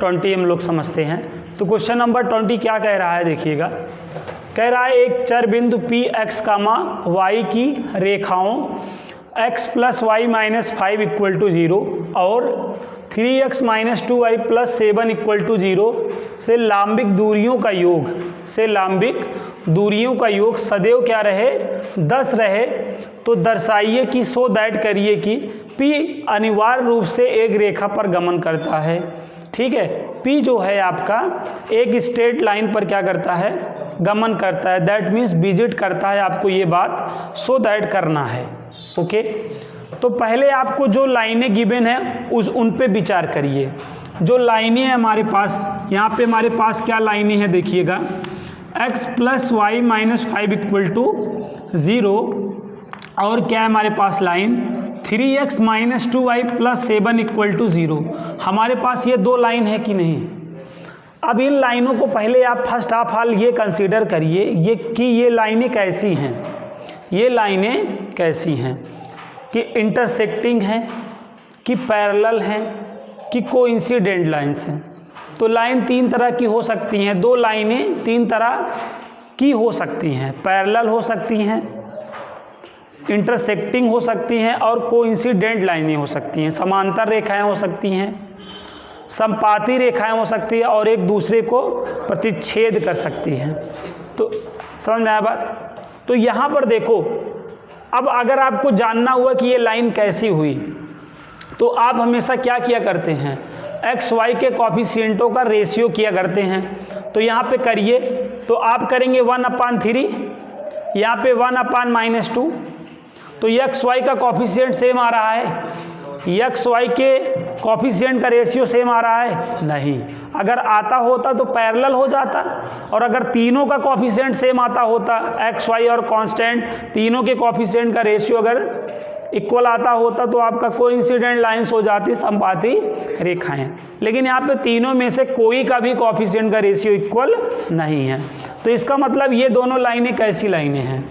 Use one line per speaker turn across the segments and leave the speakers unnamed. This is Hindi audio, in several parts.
20 हम लोग समझते हैं। तो क्वेश्चन नंबर 20 क्या कह रहा है देखिएगा, कह रहा है एक चर बिंदु पी एक्स कामा वाई की रेखाओं x plus Y minus 5 equal to 0 और 3x minus 2y plus 7 equal to 0 से लांबिक दूरियों का योग सदैव क्या रहे 10 रहे। तो दर्शाइए कि सो दैट करिए कि P अनिवार्य रूप से एक रेखा पर गमन करता है। ठीक है, P जो है आपका एक स्ट्रेट लाइन पर क्या करता है, गमन करता है। दैट मीन्स विजिट करता है, आपको ये बात सो दैट करना है। ओके, तो पहले आपको जो लाइनें गिवन है उन पे विचार करिए। जो लाइनें हैं हमारे पास, यहाँ पे हमारे पास क्या लाइनें हैं देखिएगा, x plus Y minus 5 equal to 0 और क्या है हमारे पास line 3x minus 2y plus 7 equal to 0। हमारे पास ये दो लाइन है कि नहीं। अब इन लाइनों को पहले आप फर्स्ट ऑफ ऑल ये कंसीडर करिए ये कि ये लाइनें कैसी हैं, ये लाइनें कैसी हैं कि इंटरसेक्टिंग हैं कि पैरेलल हैं कि कोइंसिडेंट लाइन्स हैं। तो लाइन तीन तरह की हो सकती हैं, दो लाइनें तीन तरह की हो सकती हैं, पैरेलल हो सकती हैं, इंटरसेक्टिंग हो सकती हैं और कोइंसिडेंट लाइनें हो सकती हैं, समांतर रेखाएं हो सकती हैं, संपाती रेखाएं हो सकती है और एक दूसरे को प्रतिच्छेद कर सकती हैं। तो समझ में आया बात। तो यहाँ पर देखो, अब अगर आपको जानना हुआ कि ये लाइन कैसी हुई तो आप हमेशा क्या किया करते हैं, एक्स वाई के कॉफिशिएंटों का रेशियो किया करते हैं। तो यहाँ पे करिए तो आप करेंगे 1/3, यहाँ पे 1/-2। तो एक्स वाई का कॉफिशिएंट सेम आ रहा है, एक्स वाई के कॉफिशिएंट का रेशियो सेम आ रहा है नहीं। अगर आता होता तो पैरेलल हो जाता, और अगर तीनों का कॉफिशिएंट सेम आता होता, एक्स वाई और कांस्टेंट तीनों के कॉफिशिएंट का रेशियो अगर इक्वल आता होता तो आपका कोइंसिडेंट लाइंस हो जाती, संपाती रेखाएं। लेकिन यहाँ पे तीनों में से कोई का भी कॉफिशिएंट का रेशियो इक्वल नहीं है। तो इसका मतलब ये दोनों लाइनें कैसी लाइनें हैं,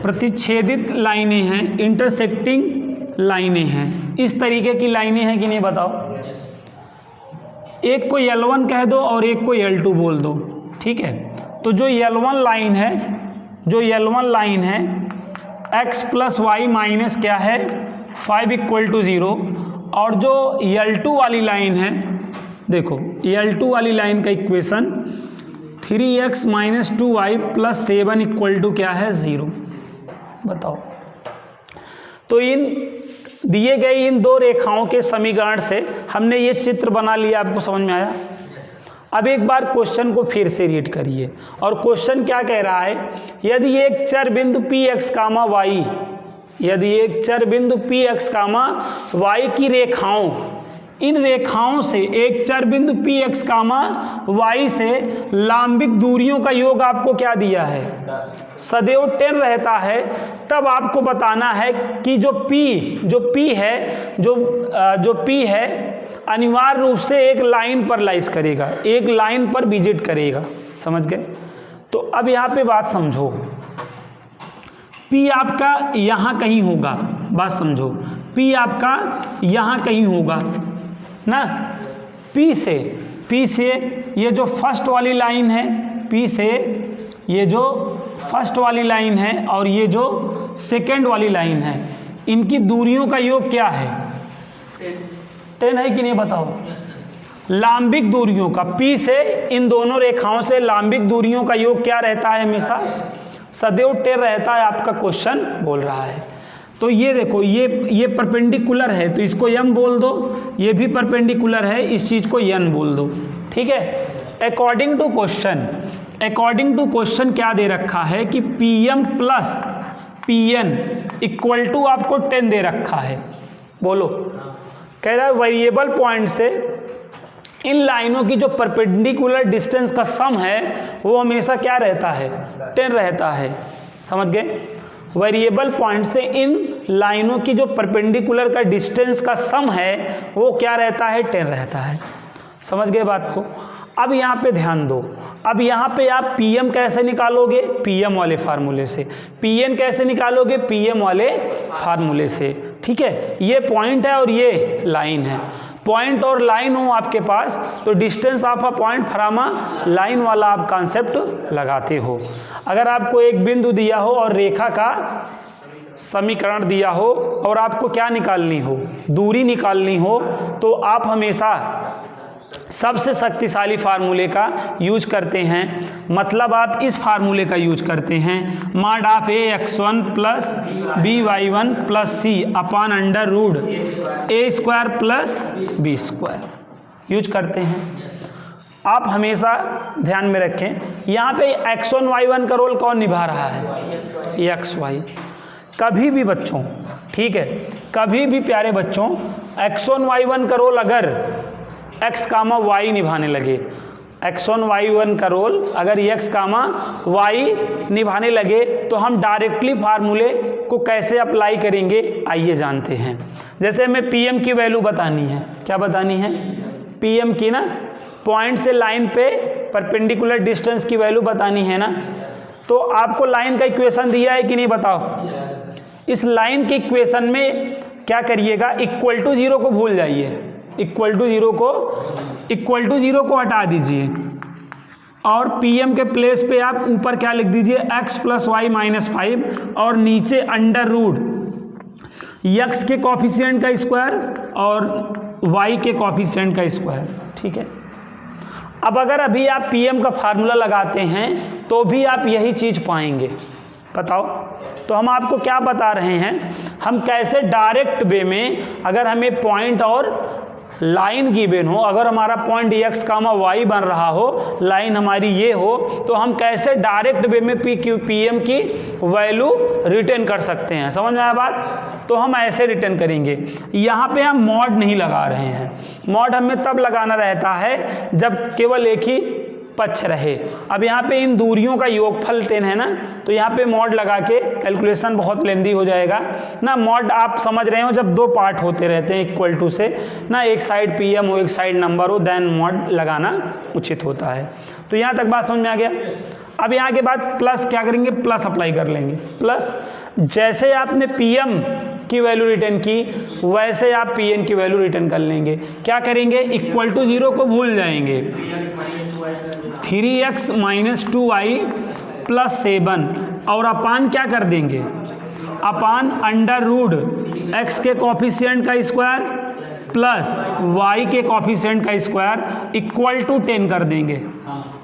प्रतिच्छेदित लाइनें हैं, इंटरसेक्टिंग लाइनें हैं। इस तरीके की लाइनें हैं कि नहीं बताओ। एक को L1 कह दो और एक को L2 बोल दो। ठीक है, तो जो L1 लाइन है x प्लस वाई माइनस क्या है 5 इक्वल टू 0 और जो L2 वाली लाइन है, देखो L2 वाली लाइन का equation 3x minus 2y plus 7 equal to क्या है 0। बताओ। तो इन दिए गए इन दो रेखाओं के समीकरण से हमने ये चित्र बना लिया, आपको समझ में आया। अब एक बार क्वेश्चन को फिर से रीड करिए, और क्वेश्चन क्या कह रहा है, यदि एक चर बिंदु पी एक्स कामा वाई, यदि एक चर बिंदु पी एक्स कामा वाई की रेखाओं, इन रेखाओं से एक चर बिंदु पी एक्स कामा वाई से लांबिक दूरियों का योग आपको क्या दिया है, सदैव 10 रहता है, तब आपको बताना है कि जो P है अनिवार्य रूप से एक लाइन पर लाइज करेगा, एक लाइन पर विजिट करेगा। समझ गए। तो अब यहाँ पे बात समझो, P आपका यहाँ कहीं होगा, बात समझो, P आपका यहाँ कहीं होगा ना। P से ये जो फर्स्ट वाली लाइन है, P से ये जो फर्स्ट वाली लाइन है और ये जो सेकेंड वाली लाइन है, इनकी दूरियों का योग क्या है 10 है कि नहीं बताओ। लांबिक दूरियों का P से इन दोनों रेखाओं से लांबिक दूरियों का योग क्या रहता है, हमेशा सदैव 10 रहता है, आपका क्वेश्चन बोल रहा है। तो ये देखो, ये परपेंडिकुलर है तो इसको m बोल दो, ये भी परपेंडिकुलर है, इस चीज़ को n बोल दो। ठीक है। अकॉर्डिंग टू क्वेश्चन क्या दे रखा है कि Pm plus Pn equal to आपको 10 दे रखा है। बोलो। कह रहा है वेरिएबल पॉइंट से इन लाइनों की जो परपेंडिकुलर डिस्टेंस का सम है वो हमेशा क्या रहता है, 10 रहता है। समझ गए। वेरिएबल पॉइंट से इन लाइनों की जो परपेंडिकुलर का डिस्टेंस का सम है वो क्या रहता है, 10 रहता है। समझ गए बात को। अब यहाँ पे ध्यान दो, अब यहाँ पे आप Pm कैसे निकालोगे, Pm वाले फार्मूले से, Pn कैसे निकालोगे, Pm वाले फार्मूले से। ठीक है, ये पॉइंट है और ये लाइन है। पॉइंट और लाइन हो आपके पास तो distance of a point from a line वाला आप कॉन्सेप्ट लगाते हो। अगर आपको एक बिंदु दिया हो और रेखा का समीकरण दिया हो और आपको क्या निकालनी हो, दूरी निकालनी हो, तो आप हमेशा सबसे शक्तिशाली फार्मूले का यूज करते हैं। मतलब आप इस फार्मूले का यूज करते हैं, mod of ax1 plus by1 plus C upon under root a² plus b² use करते हैं। आप हमेशा ध्यान में रखें, यहाँ पे x1 y1 का रोल कौन निभा रहा है, xy। कभी भी बच्चों, ठीक है, कभी भी प्यारे बच्चों x1 y1 का रोल अगर x, y निभाने लगे, x1 y1 का रोल अगर x, y निभाने लगे तो हम डायरेक्टली फार्मूले को कैसे अप्लाई करेंगे आइए जानते हैं। जैसे हमें pm की वैल्यू बतानी है, क्या बतानी है, pm की ना, पॉइंट से लाइन पे परपेंडिकुलर डिस्टेंस की वैल्यू बतानी है ना। तो आपको लाइन का इक्वेशन दिया है कि नहीं बताओ। इस लाइन के इक्वेशन में क्या करिएगा, इक्वल टू जीरो को भूल जाइए, इक्वल टू जीरो को हटा दीजिए और pm के प्लेस पे आप ऊपर क्या लिख दीजिए, x प्लस वाई माइनस 5 और नीचे अंडर रूट x के कॉफिशिएंट का स्क्वायर और y के कॉफिशिएंट का स्क्वायर, ठीक है। अब अगर अभी आप pm का फार्मूला लगाते हैं तो भी आप यही चीज़ पाएंगे। बताओ, तो हम आपको क्या बता रहे हैं, हम कैसे डायरेक्ट वे में अगर हमें पॉइंट और लाइन गिवन हो, अगर हमारा पॉइंट x, y बन रहा हो, लाइन हमारी ये हो, तो हम कैसे डायरेक्ट वे में pm की वैल्यू रिटर्न कर सकते हैं। समझ में आया बात। तो हम ऐसे रिटर्न करेंगे, यहाँ पे हम मॉड नहीं लगा रहे हैं। मॉड हमें तब लगाना रहता है जब केवल एक ही पक्ष रहे। अब यहाँ पे इन दूरियों का योगफल 10 है ना, तो यहाँ पे मॉड लगा के कैलकुलेशन बहुत लेंदी हो जाएगा ना। मॉड आप समझ रहे हो, जब दो पार्ट होते रहते हैं इक्वल टू से ना, एक साइड pm हो एक साइड नंबर हो, देन मॉड लगाना उचित होता है। तो यहाँ तक बात समझ में आ गया। अब यहाँ के बाद प्लस क्या करेंगे, प्लस अप्लाई कर लेंगे। प्लस जैसे आपने pm की वैल्यू रिटर्न की वैसे आप pn की वैल्यू रिटर्न कर लेंगे। क्या करेंगे, इक्वल टू जीरो को भूल जाएंगे, 3x माइनस 2y प्लस 7 और अपान क्या कर देंगे, अपान अंडर रूट x के कॉफिशिएंट का स्क्वायर प्लस y के कॉफिशिएंट का स्क्वायर इक्वल टू 10 कर देंगे।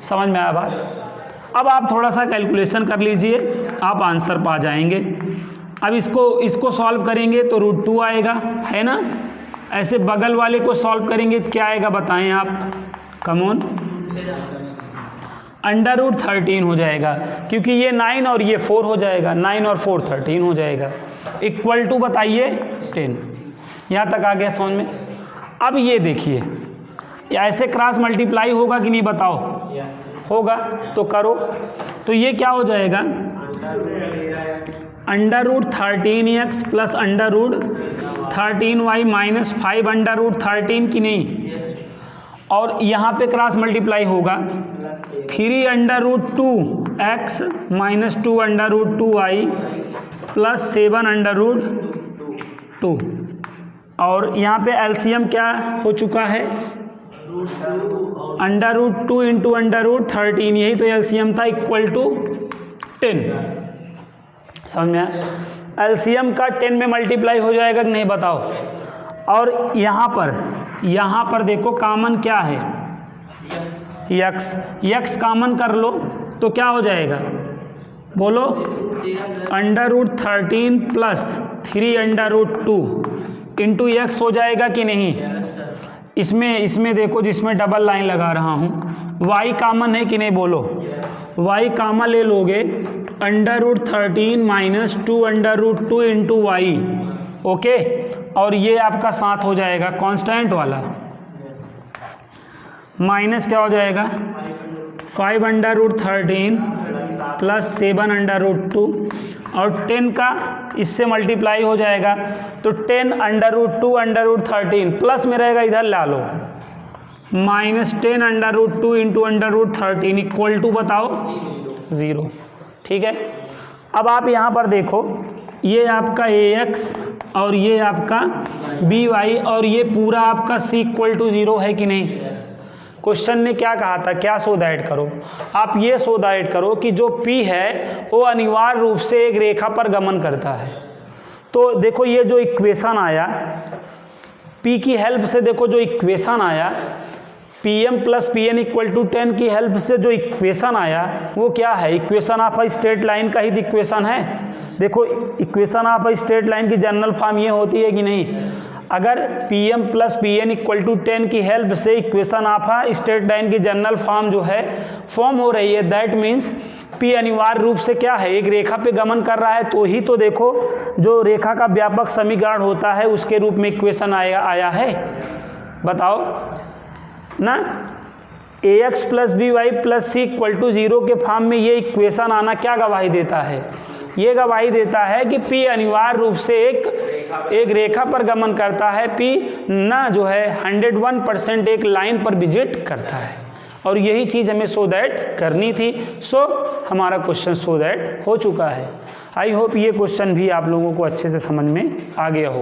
समझ में आया बात। अब आप थोड़ा सा कैलकुलेशन कर लीजिए, आप आंसर पा जाएंगे। अब इसको सॉल्व करेंगे तो √2 आएगा, है ना। ऐसे बगल वाले को सॉल्व करेंगे तो क्या आएगा बताएं आप, कमॉन, अंडर रूट 13 हो जाएगा, क्योंकि ये 9 और ये 4 हो जाएगा, 9 और 4 13 हो जाएगा, इक्वल टू बताइए 10। यहाँ तक आ गया समझ में। अब ये देखिए, ऐसे क्रॉस मल्टीप्लाई होगा कि नहीं बताओ, होगा, तो करो। तो ये क्या हो जाएगा, under root 13x plus under root 13y minus 5 under root 13 की नहीं, और यहाँ पे क्रॉस मल्टीप्लाई होगा 3 under root 2x minus 2 under root 2y plus 7 under root 2, और यहाँ पे एलसीएम क्या हो चुका है, under root 2 into under root 13, यही तो एलसीएम था, इक्वल टू 10। समझ में आया। एलसीएम का 10 में मल्टीप्लाई हो जाएगा कि नहीं बताओ। और यहाँ पर देखो कॉमन क्या है, x कॉमन कर लो तो क्या हो जाएगा, बोलो, under root 13 plus 3 under root 2 into x हो जाएगा कि नहीं। इसमें देखो, जिसमें डबल लाइन लगा रहा हूँ, y कॉमन है कि नहीं, बोलो। y कॉमन ले लोगे, under root 13 minus 2 under root 2 into Y, okay, और ये आपका साथ हो जाएगा कांस्टेंट वाला, माइनस क्या हो जाएगा 5 under root 13 plus 7 under root 2, और 10 का इससे मल्टीप्लाई हो जाएगा, तो 10 under root 2 under root 13 plus में रहेगा, इधर ला लो, minus 10 under root 2 into under root 13 equal to बताओ 0। ठीक है। अब आप यहाँ पर देखो, ये आपका AX और ये आपका BY और ये पूरा आपका C इक्वल टू 0 है कि नहीं। क्वेश्चन ने क्या कहा था, क्या शो दैट करो, आप ये शो दैट करो कि जो P है वो अनिवार्य रूप से एक रेखा पर गमन करता है। तो देखो ये जो इक्वेशन आया, P की हेल्प से देखो जो इक्वेशन आया, PM plus PN equal to 10 की हेल्प से जो इक्वेशन आया वो क्या है, equation of a straight line का ही इक्वेशन है। देखो equation of a straight line की जनरल फॉर्म ये होती है कि नहीं, अगर PM plus PN equal to 10 की हेल्प से equation of a straight line की जनरल फॉर्म जो है फॉर्म हो रही है, दैट मीन्स P अनिवार्य रूप से क्या है, एक रेखा पे गमन कर रहा है। तो ही तो देखो जो रेखा का व्यापक समीकरण होता है उसके रूप में इक्वेशन आया है, बताओ ना। AX plus BY plus C equal to 0 के फॉर्म में ये इक्वेशन आना क्या गवाही देता है, ये गवाही देता है कि P अनिवार्य रूप से एक रेखा पर गमन करता है। P ना जो है 101% एक लाइन पर विजिट करता है, और यही चीज़ हमें शो दैट करनी थी। सो हमारा क्वेश्चन शो दैट हो चुका है। आई होप ये क्वेश्चन भी आप लोगों को अच्छे से समझ में आ गया हो।